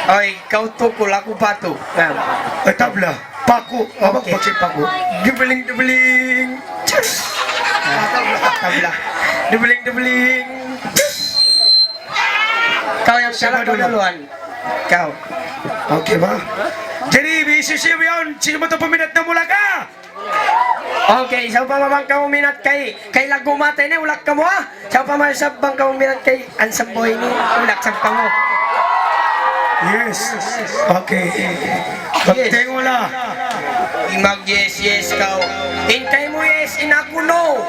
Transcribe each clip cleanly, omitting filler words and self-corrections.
Ay, kau tukul, aku patu. Tabla. Paku. Apa Okey. pakai paku? Debeling, debeling. Tabla. Debeling, debeling. Kau yang salah, kau duluan. Kau. Okey, ba? Jadi, bisisi yun, sino mo ito peminat na mula ka? Okay, sa pa mamang kau minat kay lagu mata ini ulak kamu ah. Sa pa man sabang kau minat kay ansam boy ini ulak sab kamu. Yes. Okay. Pagtengo la. Imag yes yes kau. In kay mo yes, in ako no.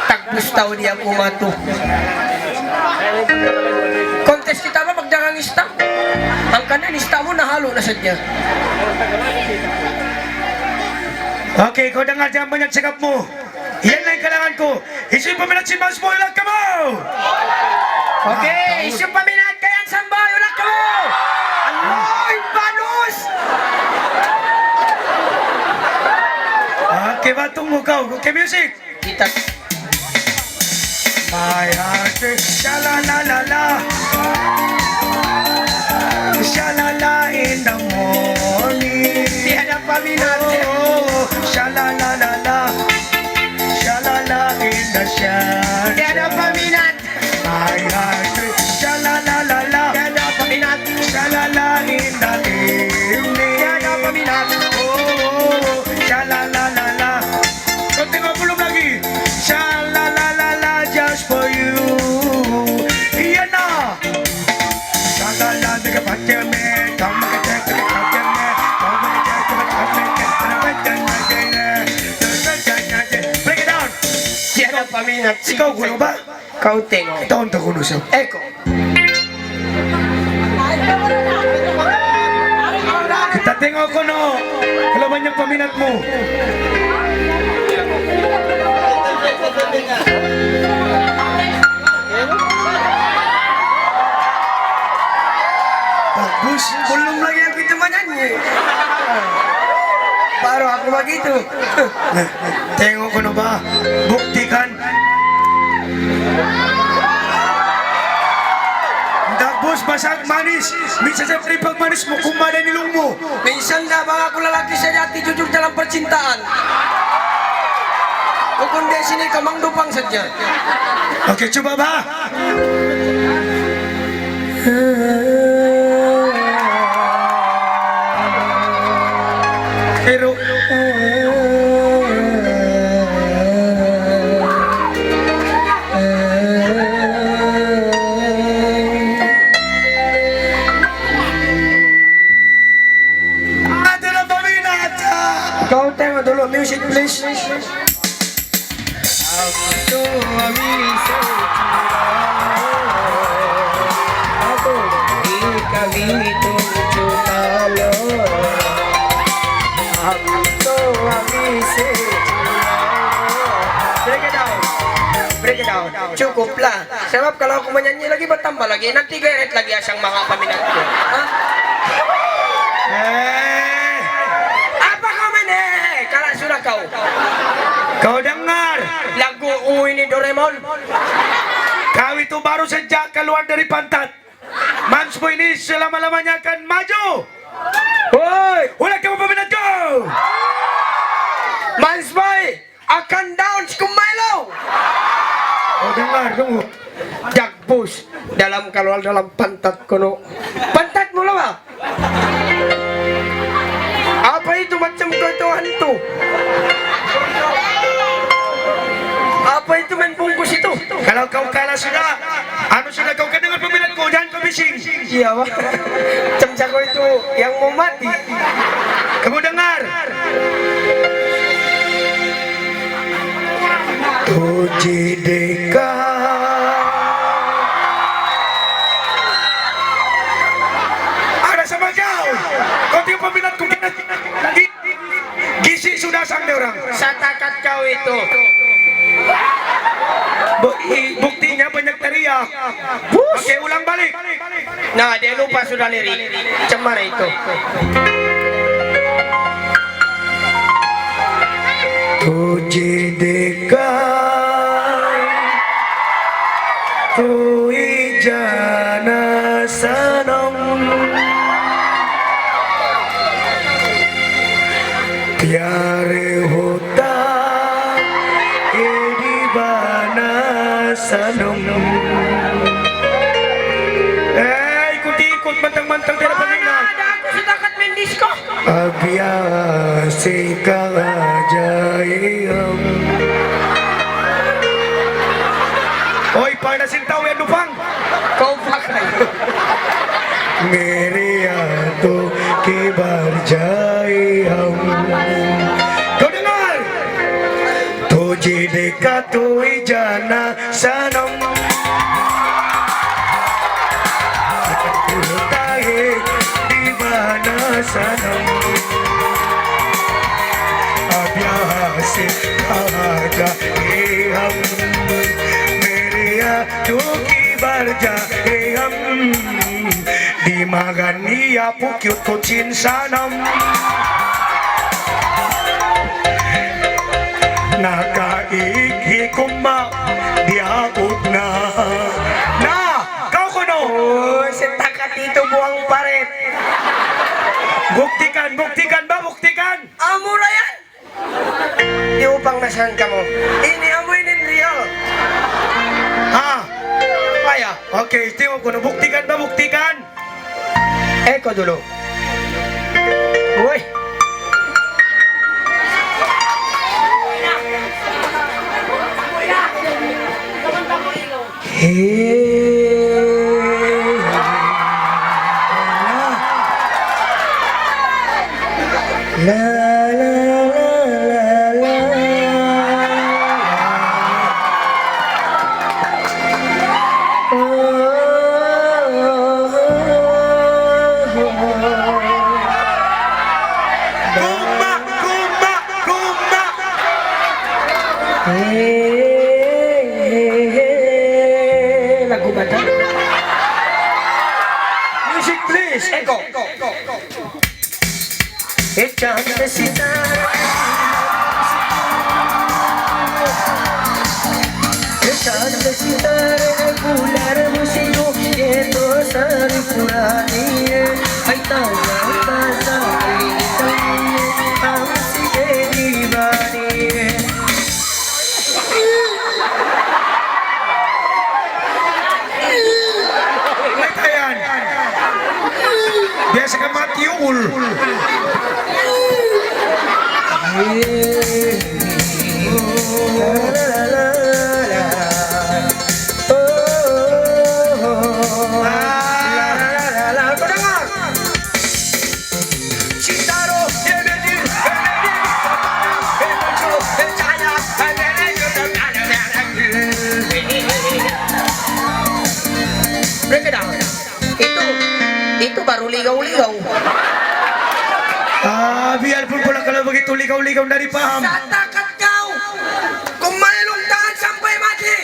Tagbus tao di ako mato. Kontes kita ba magdarang ista? Ang kanan ista mo nahalo na sadya. Okay, kau dengar jangan banyak cakap mo. Yan lang kailangan ko. Isi peminat si Mas Boy lang ka mo. Okay, isu paminat kay ansam boy ulak kamu. Aloy, balus. Okay, ba tunggu kau. Okay, music. Kita My heart is sha-la-la-la-la, sha-la-la in the morning. tiada paminat. Oh, sha-la-la-la-la, sha-la-la in the shadow. Tiada paminat. My heart is sha-la-la-la-la, Tiada paminat. sha-la-la in the evening. Tiada paminat. Oh, sha-la-la-la-la. Kau tengok belum lagi? Sha-la-la-la-la just for you. Iya na. Sha-la-la dengan pacar me, kamu kata dengan pacar me, kamu kata dengan pacar me, break it down. Tiada paminat. Ikaw kuno ba? Kau tengok. Ito ang kuno siya. Eko. Kita tengok kuno. Kalau banyak peminat mo. Bagus. Belum lagi aku itu menyanyi. Baru aku begitu. Tengok kuno ba? Buktikan. Tapos basag manis. Minsan sa tripag manis mo, kumada nilong mo. Minsan na bang aku lalaki sejati jujur dalam percintaan. Kung di sini kamang dupang saja. Okay, coba ba? Pero ada na paminat. Kau tengok dulu music please. Aku bisa aku dikali tujuh kali. Aku bisa break it down. Break it down. Cukuplah. Sebab kalau aku menyanyi lagi bertambah lagi. Nanti geret lagi asang mga paminatku. Hah? Apa kau mana? Kalau sudah kau. Kau dengar? Lagu ini Doraemon. Kau itu baru saja keluar dari pantat. Manspo ini selama-lamanya akan maju. Woi, Ulah kamu peminat kau. Mans Boy akan down Sikumailo. Kau dengar, tunggu. Jakbus dalam keluar dalam pantat kono. Pantat mula ba? Apa itu macam kau itu hantu? Apa itu main bungkus itu? Kalau kau kalah sudah, sudah kau kan dengan peminat kau, jangan kau bising. Iya pak. Macam jago itu yang mau mati. Kamu dengar? Tuji deka. Ada sama kau. Kau tiap peminat kau lagi. Gisi sudah sang dia orang. Satakat kau itu. Buktinya banyak teriak. Oke, ulang balik. Nah dia lupa sudah lirik. Cemara itu. Tuji dekat, tu ijan सनम प्यार होता ये दीवाना सनम. Ikot-ikot, mantang-mantang tira pa nila. Ako sa takat mendis ko. अभ्यासे कहा जाए हम. Oy, pag nasintaw yan lupang. Kau pa kayo. मेरे हाथों के बाहर जाए हम. Kau dengar? तुझे देखा तो ही जाना सनम. होता है दीवाना सनम. अब यहाँ से कहा जाए हम. मेरे हाथों की बाहर जाए हम. Di magani apo cute ko chinsanam. Nakaigi kuma di akot na. Na! Kau ko no! Oh, sa takat dito buwang paret. Buktikan, buktikan ba? Buktikan! Amura yan! Di upang nasan ka mo. Ini amoy nin real. Ha? Kaya. Okay, tingnan ko na. Buktikan ba? Buktikan! Eko dulu. Uy. La la la la Kuma! Kuma! Kuma! Lagu baca. Music please! Eko. Echando सितारा echando सितारे गुलार मुझको ये तो सारी पुरानी है आई ताजा ताजा हमसे दीवानी है May tayan! Biasa ka matiul! Itu baru ligaw-ligaw. Biarpun pula kalau begitu ligaw-ligaw dari paham. Sa takat kau! Kung malulungtahan sampai mati!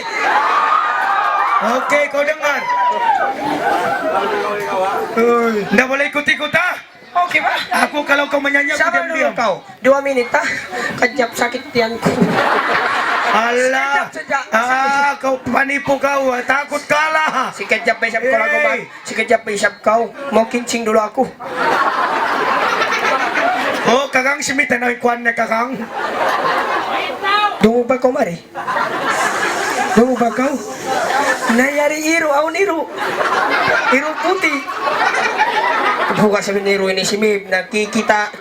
Oke, kau dengar. Nggak boleh ikut-ikut ah. Okay ba? Aku kalau kau menyanyi aku Sabar dulu diam-diam. kau. 2 menit ha? Kajap sakit tiyan ko. Allah. Sedap. Kau panipu kau. Takut kalah. Si Kajap pa isap ko lang Hey! ba? Si Kajap pa isap kau. Mau kincing dulu aku. Oh, kakang simita na ikuan na kakang. Dungo ba kau mari? Dungo ba kau? Nayari iro, aun iro. Iro putih. Buka sabi ni Iro ini si Mib na kita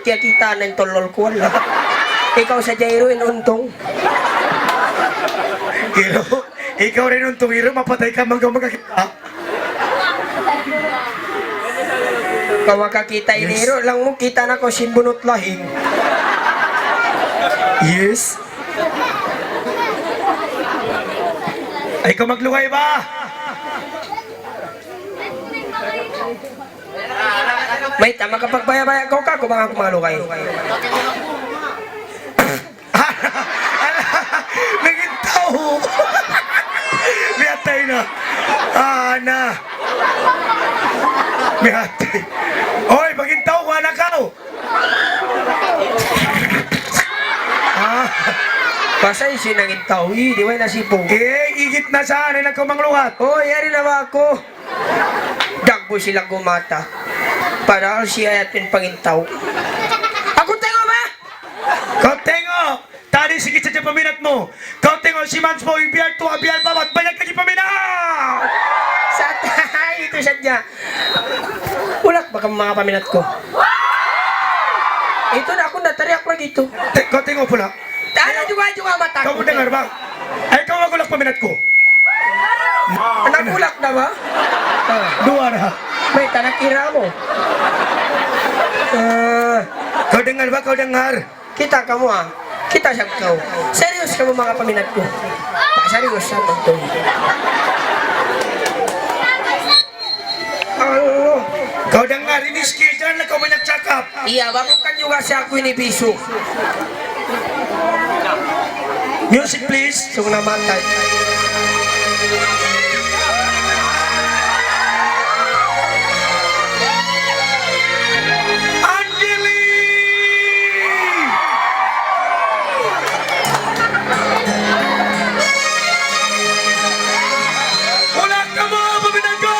ng tolol ko wala. Ikaw sa Jairo inuntong. Iro, ikaw rin nung tumiro, mapatay ka magkakita. Kung makakita ini Iro, lang mo kita na ko simbunot lahing. Yes. Ay, ikaw maglungay ba? May tama kapag baya-baya ko ka, kung mga kumalo kayo. Naging tao. Miatay na. Na. Miatay. Oy, maging tao ko, anak ka. Pasay sinangin tao, di ba nasipong? Igit na saan, ay nagkamangluhat. Oh, yari na ba ako? Dag Tapos sila gumata. Para siya atin pangintaw. Ako tengo ba? Kau tengok, tadi sikit saja peminat mo. Kau tengok si Mans Boy, biar tua, biar babat, banyak lagi peminat. Satay, ito sadya. Ulak baka mga paminat ko. Ito na ako natariak lagi ito. Kau tengok pula. Ano juga mata Kau ko. mendengar bang? Kau aku lak peminat ko. Nagulak na ba? Dua dah. May tanakira mo. Kau dengar bang? Kau dengar? Kita kamu ah. Kita siya kau. Serius kamu mga paminat ko. Tak serius siya to. Allah. Kau dengar ini sikit, janganlah kau banyak cakap. Iya, babukan juga siya ako ini bisu. Music please. So namatay. Anjali. Ulang kamu peminat ko.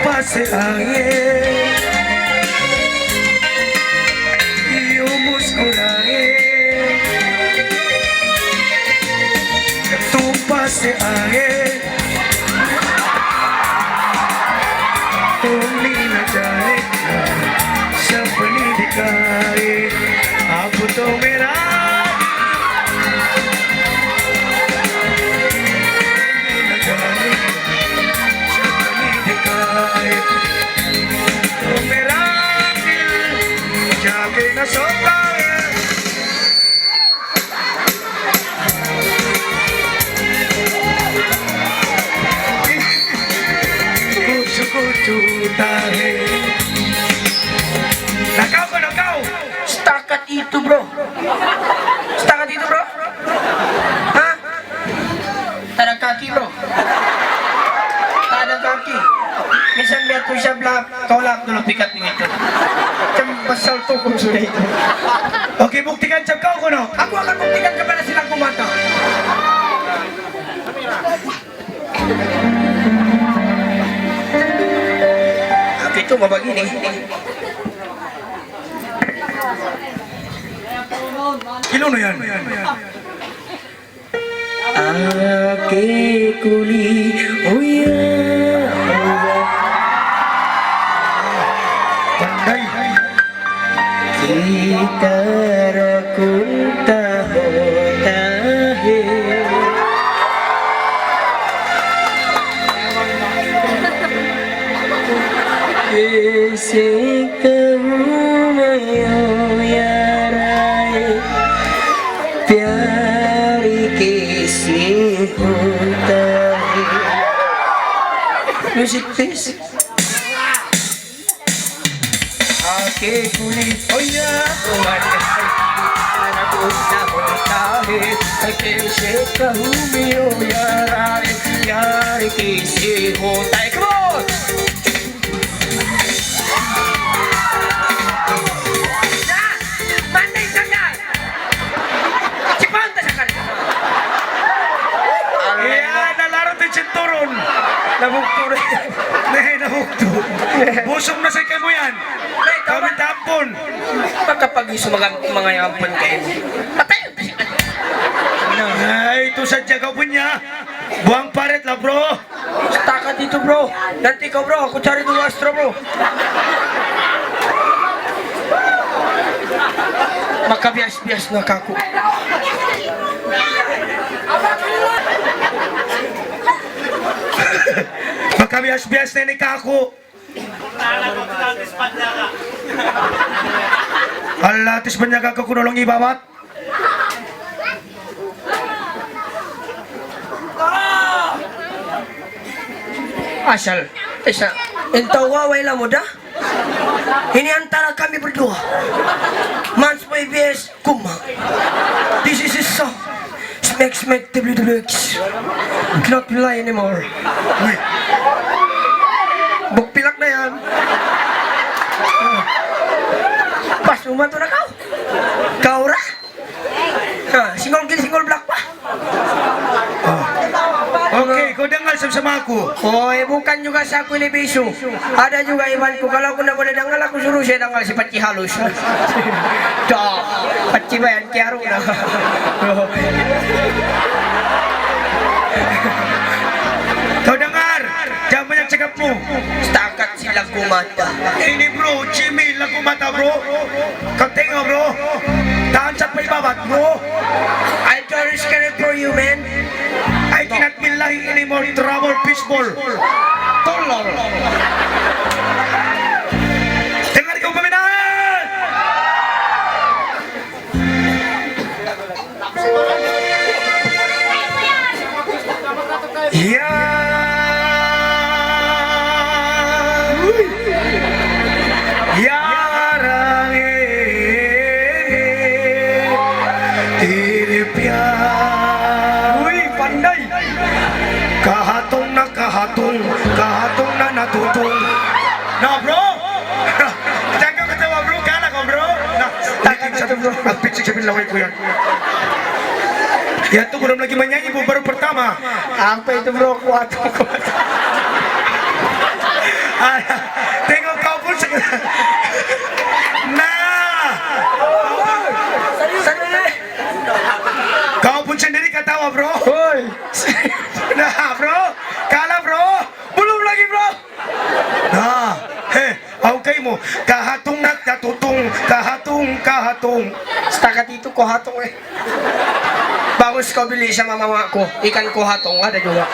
Pase angin Iumus kurangin Tumpas si angin Tuli na jari Sa pendidikan Aku to merah Tuli na jari Sa pendidikan Merahil Jaga na sobrang Kucu-kucu tahe Nakaw ka, nakaw! Setakat itu bro. Setakat itu bro. Hah? Tak ada kaki bro. Tak ada kaki. Minsan lihat ko siya vlog. Kau lang dulu pikat ng ito. Macam pasal to kung sudah itu. Okay, buktikan sa kau ko no? Aku akan buktikan kepada silang kumata. Aku itu mau begini. Kilo na yan? Ake kuli uya Pandai kita rakunta hotahe Ese kamu yarai प्यारी कैसे होता है music please आके कुली ओया तुम्हारे आना होता होता है कैसे कहूँ मैं ओ यार प्यार कैसे होता है come on Mandai sangat Cipanta sangat Iya, nalaro din siya turon. Nabukto rin Nahukto. Busog na sa mo yan. Kami tampon. Pagkapag-iso mga yampon kayo Patayon na siya Ay, ito sadya ka po niya. Buang paret la bro. Staka dito bro Nanti ko bro Aku cari dulu Astro bro Maka bias-bias na kaku Makabias-bias na ni Kako. Alatis pa niya kakakunulong ibawat. Asal Isa Entaw waway lang mo da Iniantara kami berdua. Mans PBS Kuma. This is his song. Smack WWX. Cannot lie anymore. Uy, Bukpilak na yan. Pas, umanto na kau. Kau ra? Ha, single black pa. okay, kau dengar sama-sama aku. Hoy, bukan juga sa aku ini bisu. Ada juga imanku. Kalau aku nak boleh dangal, aku suruh saya dangal si Paci halus. Dah, Paci bayan kiaru na. Kau dengar, jangan banyak cakapmu. Setakat si lagu mata. Ini bro, Jimmy lagu mata bro. Kau tengok bro, tahan sampai babat bro. I don't risk it for you, man. I cannot billahi anymore trouble peaceful. Tolong. Dengar kau peminat. Ya. Ya rangi tiri pyar. Uy, pandai. Kahatong na natutong. Nah bro, jangan kau ketawa bro, kalah kau bro. Nah, picik sabi laway ko yan. Yan tuh belum lagi menyanyi bu, baru pertama. Apa itu bro? Kuat. Ah, tengok kau pun nah, Serius nih. kau pun sendiri ketawa bro. Hoy. Nah bro, kalah bro, belum lagi bro. Nah, okay mo, kahatong na natutong, kahatong. Setakat itu kohatong eh. Bagus kau beli sama mamaku. Ikan kohatong ada juga.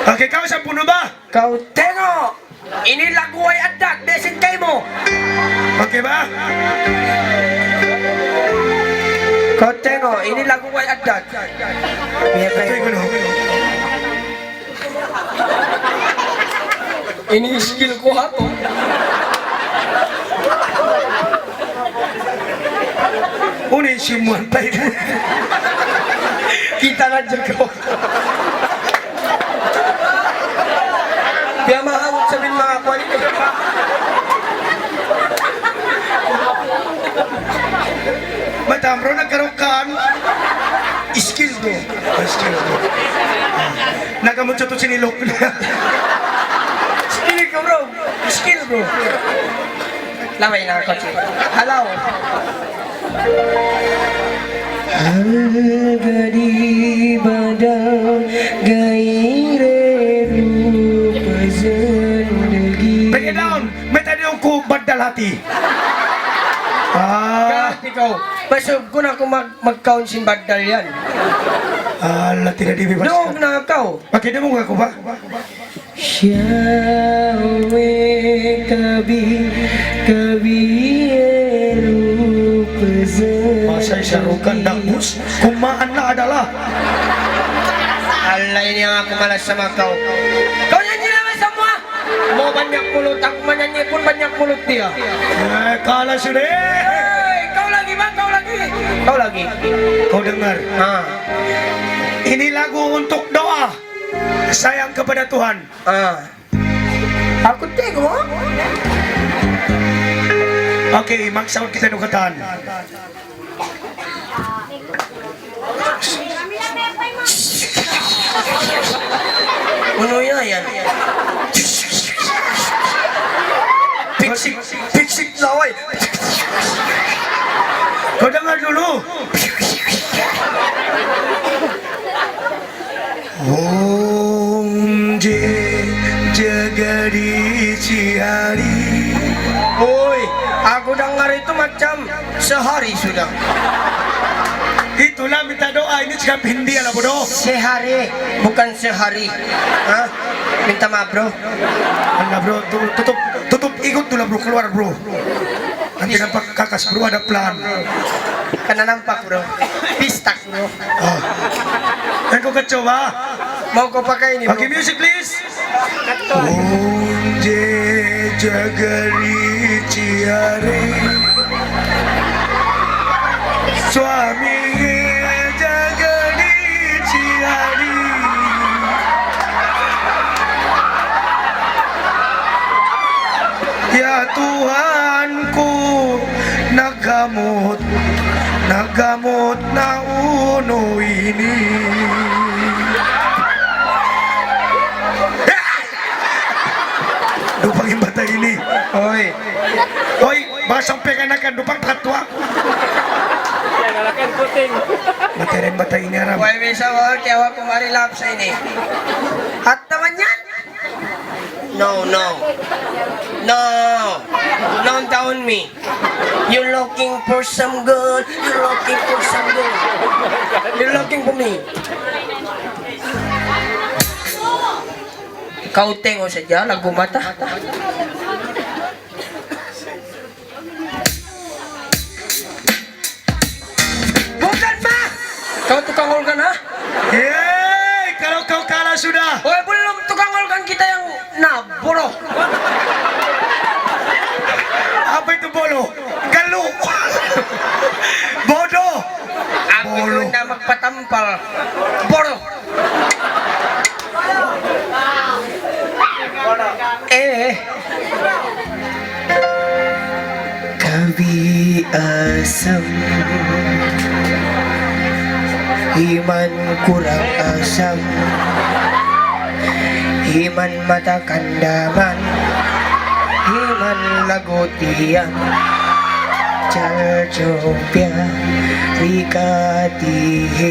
Okay, kau sa puno ba? Kau tengok. Ini lagu ay adat. Besin kayo mo. Okay ba? Kau tengok. Ini lagu ay adat. Biar Okay, kayo. kuno. Ini skill kohatong. Unin simuan tayo. Kita ngajar kau. Biar mahangot sabihin mga kuwalit. Madam bro, nagkaroon skill bro. Skill bro. Nagamot siya to sinilok. Skill ko bro. Skill bro. Lamay na ako. Hello. Al-gadi badal gaire rupa zindagi. Bring it down. May tayo ko badal hati. Ah, Kahit ikaw, pasog ko na kung mag-count sin badal yan. ala tidak dibebaskan. Doon na ikaw. Pakai dia mau aku pak? Syawe kabi rupa zindagi. Masa syarukan dagus, kumaan na adalah. Allah, ini yang aku malas sama kau. Kau nyanyi naman semua. Mau banyak mulut, aku menyanyi pun banyak mulut dia. Kalah sudah. Hei, kau lagi bang, kau lagi. Kau lagi. Kau dengar? Ah, Ini lagu untuk doa sayang kepada Tuhan. ah. Aku tengok. Oke, maksud kita nukatan. Ano yan? Piksik laway. Kau dengar dulu. Om Jagadi Cihari. Woi, aku dengar itu macam sehari sudah. Itulah minta doa, ini cakap Hindi lah bodoh. Sehari, bukan sehari. Hah? Minta maaf bro. Anda bro, tutup ikut dulu bro, keluar bro. Nanti nampak kakas bro, ada plan. Karena nampak bro. Pistak bro. Oh. Dan kau kacau bah. Mau kau pakai ini bro? Pakai music please. Om Jagari Chihare Swami Jagari Chihare Ya Tuhanku nagamot na uno ini. Dupang yung bata ini. Oy. Hoy, basang peganakan dupang katwa. Nalakan puting. Matirin bata ini aram. Why may sawal kaya ako marilap sa ini. At naman yan. No. Don't down me. You're looking for some good. You're looking for some good. You're looking for me. Kauteng o sadya, lagumata. Bukan ma! Kau tukang organ ha? Yeay, kalau kau kalah sudah. Oy, belum tukang organ kita yang naboro. Apa itu bolo? Galu. Bodoh. Ako Bolo. doon na magpatampal. Boro. Kabi asam Iman kurang asam Iman mata kandaman Iman lagutian Jaljopya Rikatihe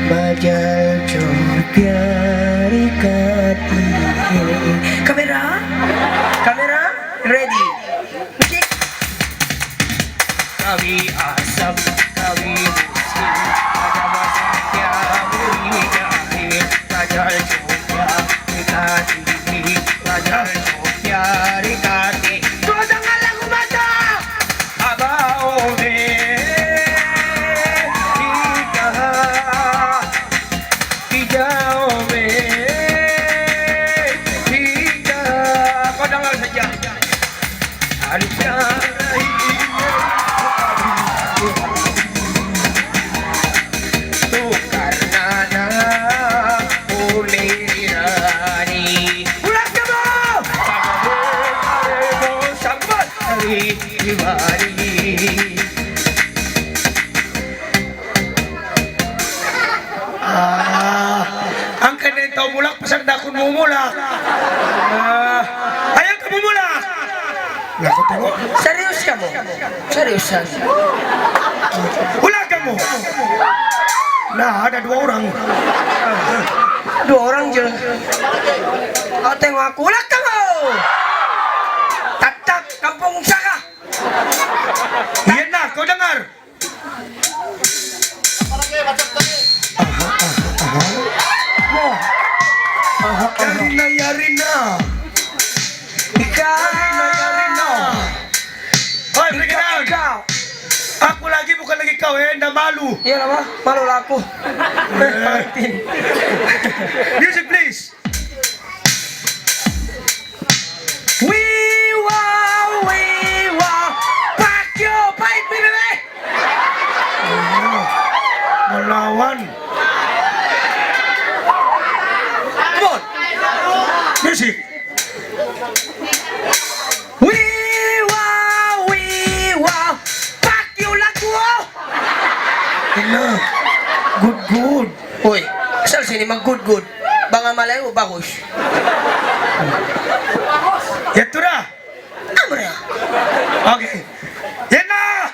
Majal Jopya Rikatihe Kamera? Kamera? Ready? Kick! Kawi asam, kawi musim Majawasya Rikatihe Majal Jopya Rikatihe Majal Jopya Rikatihe Tudang alang umata! Abao me Ikaha Ikaw me Ikaha Kau dengar saja Tukar nana Ulirani Ulang kamu! Sambat hari Diwali Ang kanin tau mulak pasang dakun mumulak. Ayaw ka mumulak. Naku tengok. Serius kamu? Seriusan? Ulang kamu. Nah, ada dua orang. Dua orang je. Kau tengok aku. Ulang kamu! Tatak kampung Saka. Iya nah, kau dengar. Karina Yarina. Karina Yarina. Hoi, break it down. Kau. Aku lagi bukan lagi kau, dah malu. Iya lah, Pak. Malu lah aku. Martin. Music please. We wow. Pak yo, baik baby. Melawan. Come on. Music. We wow. Pak yo lagu. Ina. Good. Hoy, asal sini mag good. Banga malayo bagus. Ya tu dah. Amra. Okay. Yana.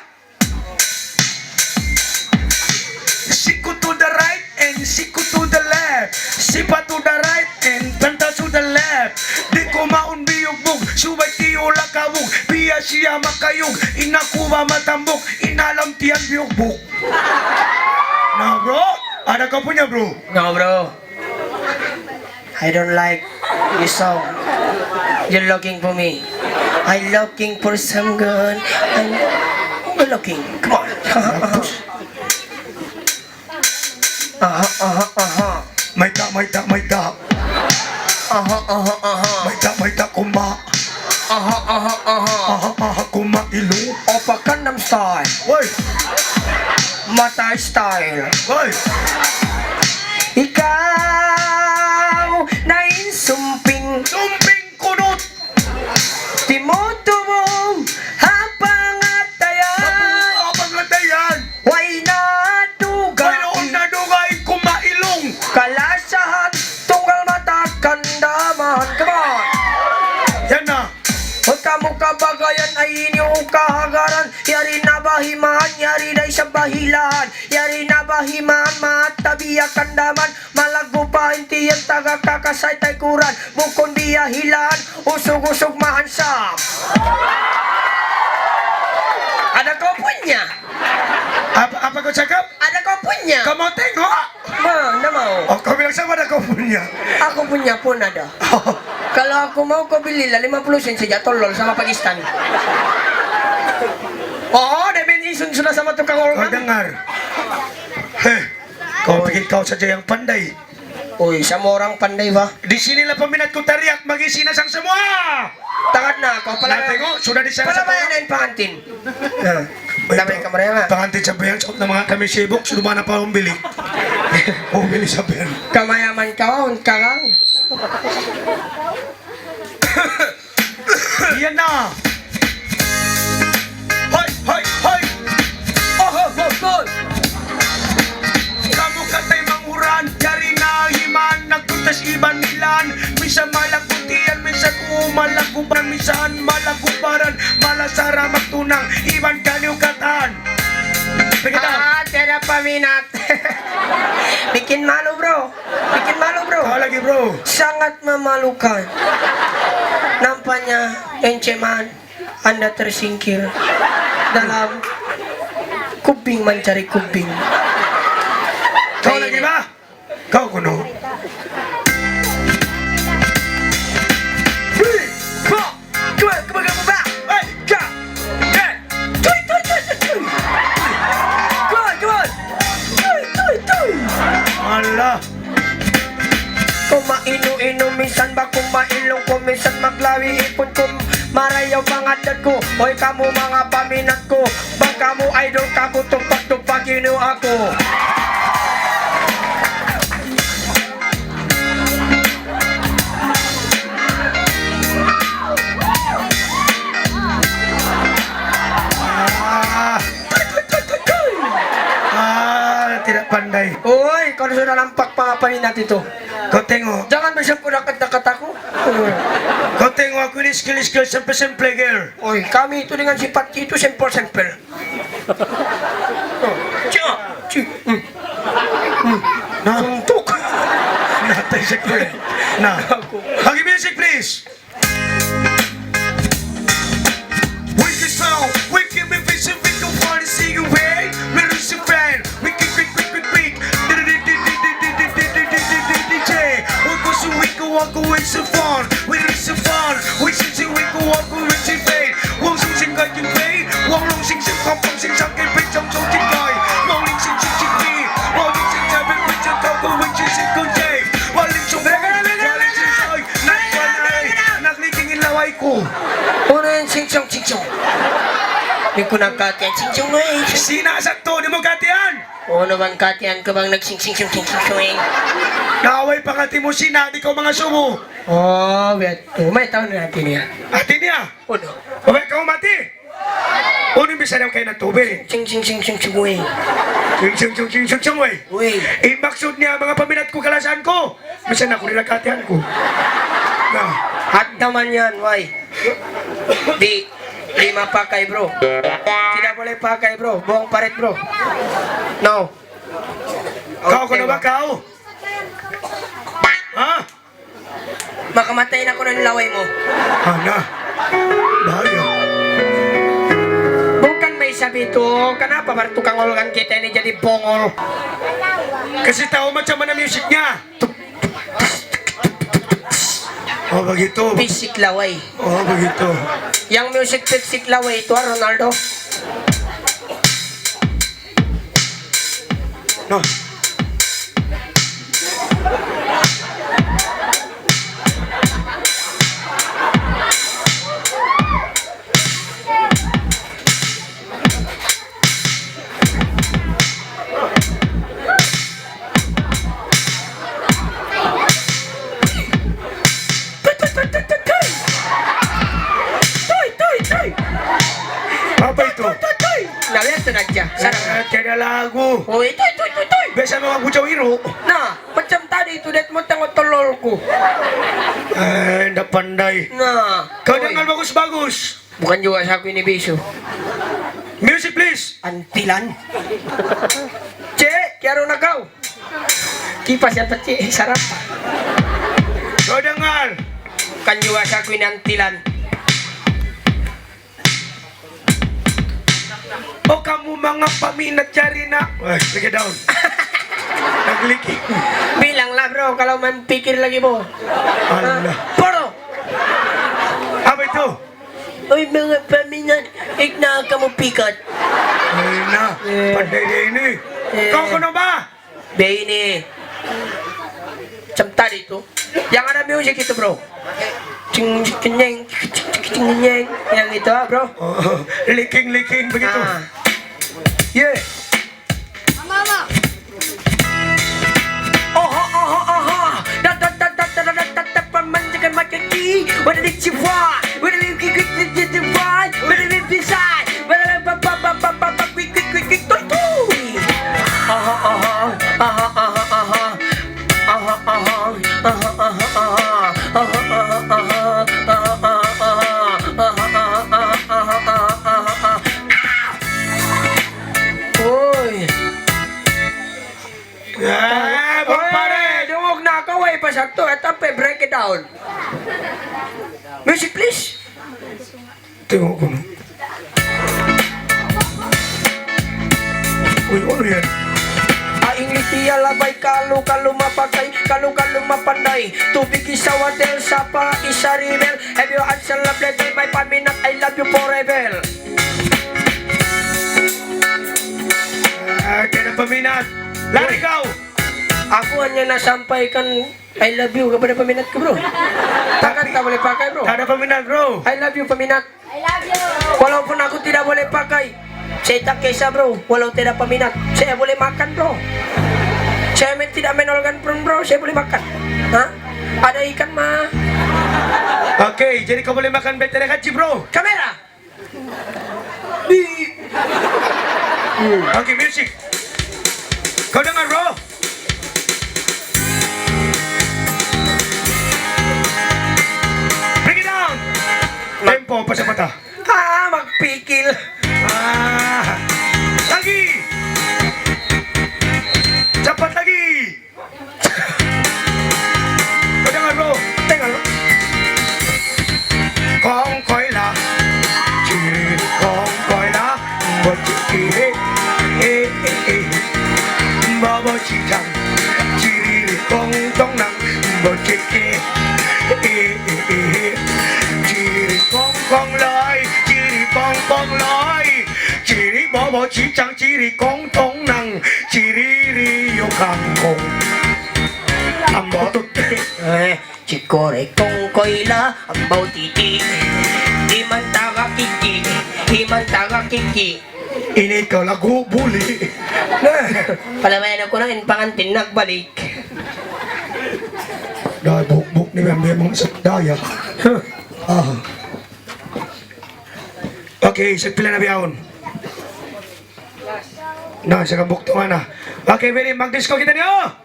Siku to the right and siku to the left. Sipa to the right and banta to the left. Di ko maun biyugbog, subay tiyo lakawog. Biya siya makayog, inakuha matambok, inalam tiyan biyugbog. Nah bro, ada kau punya bro? No, bro. I don't like this song. You're looking for me. I'm looking for some gun. You're looking. Come on. May tak. May tak kuma. Aha, aha, aha. Aha, kumailong. Opa Gangnam Style. Hoy, Mata Style. hoy. Ikaw na insumping Sumping kunot. timutubong hapang at tayan. Abang latayan. Way na dugay. Mayroon na dugay kumailong. Kalasahan tunggal mata kandaman. Come on. Yan na. Huwag ka mo kabagayan ay inyong kahagaran. Yari na bahiman, yari na isang bahilahan. Yari na bahiman, matabiya kandaman. Malagbo pa hindi yan taga kakasay tay kuran. Bukon biyahilan, usog-usog mahansap. Ada ko punya. Apa ko cakap? Ada ko punya. Kamu tengok. Mana mau? Oh, kau bilang sama ada kau punya. Aku punya pun ada. Kalau aku mau kau belilah 50 sen saja tolol sama Pakistan. Oh, Deben Isun sudah sama tukang Kau organ. dengar? Heh, kau pikir kau saja yang pandai. Uy, sama orang pandai ba? Di sinilah peminatku teriak bagi sinasang semua. Tangan na ako. Nah, tengok sudah di sana satu orang. Palabayan pangantin. Damay ka maraya nga. Pangantin sabi yang saot na mga kami sibuk, sudah mana pa umbili. Umbili sabi yan. Kamayaman ka, un karang. Yan na. Hoy, hoy, hoy. Oh, good. Kamu katay manguran, yari na himan, nagtuntas iban nilan. Misa malagutian, misa kumalaguban, misan malagubaran, malasara magtunang, iban kaliukatan. Pagkita, Tera paminat. Bikin malu, bro. Bikin malu, bro. kau lagi bro. Sangat memalukan. Nampaknya enceman Anda tersingkir dalam kubing mencari kubing. Kau lagi ba? Kau kuno. Allah. Kumainu-inu minsan ba kumailong ko minsan maglawi ipon ko marayaw pangadat ko. Hoy kamu mga paminat ko, bang kamu idol ka ko tupag-tupag inu ako. Tidak pandai. Uy, kung sudah nampak mga paminat ito, Kau tengok. jangan besok ko dekat-dekat aku. Kau tengok aku ini skill-skill simple-simple girl. Uy, kami itu dengan sifat itu simple-simple. Nah, Untuk. nah, music please. Nah, bagi music please. We can sound, we can be vision, we can party, see you way. We're a friend, we can quick. DJ, we can walk away so far. We are so far, we should we can walk away so far. Wong sing sing kai kim pei, wong long sing sing kong kong sing sang kai pei trong trong chinh kai. Wong ling sing sing sing pi, wong ling sing chai pei pei trong kong kong sing sing kong chai. Wong ling sing sing sing nak ling laway ko. Ano yung sing-song? Hindi ko nagkatiyan sing-song eh. Sinasakto ni mo katiyan. Ano bang katiyan ka bang nagsing-sing-song eh? Naway pangati mo sina, di ko mga sumo. Oh, bet. May taon na natin niya. Ati niya, Ano? babay ka umati. Ano yung bisa daw kayo ng tubig? Sing-sing-sing eh. Chung wey. Uy. Maksud niya mga paminat ko kalasan ko. Bisa na ko nilakatihan ko. Na, At naman yan, why? Di mapakai bro. Tidak boleh pakai bro. Buang parit bro. No. kau ko na ba kau? Ha? Makamatay na ko ng laway mo. Ana, bahaya. Bukan may sabi ito. Kenapa baru tukang olgan kita ini jadi bongol? Kasi tahu macam mana music niya. Oh begitu. Fisik laway. Oh begitu. Yang music fisik laway itu Ronaldo. No. ito na dyan. Sarap. Tiada lagu. Oh, ito. Biasa mga bucaw iro. Nah, macam tadi itu det mo tengok telurku. Nda pandai. Nah, Kau oi. dengar bagus-bagus. Bukan juga saku ini bisu. Music please. Antilan. Cek, kiaro na kau. Kipas ya cek, sarap. Kau dengar. Kan juga saku ini antilan. Oh kamu mga paminat cari na. Lagi down. Nagliki. Bilanglah bro, kalau main pikir lagi bo. Allah. Poro. Apa itu? Oi mga paminat, ikna kamu pikat. Ay na. Pandai dia ini. Kau kuno ba? Be ini. Macam tadi itu. Yang ada music itu bro. Cing kenyeng, cing kenyeng. Yang itu bro. Oh, liking begitu. Ah. Yeah. Mama. Oh. Dat pemanjangan makaki. What did you want? What did you want? What did you decide? What did quick. Oi. Bang pare. Dungog na ako eh, pasakto at tape, break it down. Music please. Tengok kuno. Uy, ano yan? Ingles tiya labay kalu mapagay kalu mapandai tubig isa water sapa isa rebel have you answer love letter my paminat I love you forever. Tiada peminat. Lari kau. Aku hanya nasampaikan I love you kepada peminat ko bro. Takkan tak boleh pakai bro. Tak ada peminat bro. I love you peminat. I love you. Walaupun aku tidak boleh pakai, saya tak kisah bro. Walau tidak peminat, saya boleh makan bro. Saya tidak menolkan pun bro, saya boleh makan. Hah? Ada ikan mah. Okey, jadi kau boleh makan betere haji bro. Kamera. Okey, music. Kau dengar bro. Bring it down. Tempo pasapata. Magpikil. Lagi. Cepat lagi. Kau dengar bro. Tengok. Kong koi la. Ciri kong koi la. Bociki. Babo cicang. Ciri kong tong nang. Bociki. Ciri kong kong lai. Ciri pong pong lai. Ciri babo cicang. Ciri kong tong nang. Ciri rio kangkong. Ambo. Cikore kong koila ambau titi. Himantara kiki. Ini kau lagu bully. Palamayan ako ng pangantin nagbalik. Dah buk ni memang sedaya. Okey, sepila na biyahon. Nah, sa kabuk to na. Okay, very mag-disco kita niyo.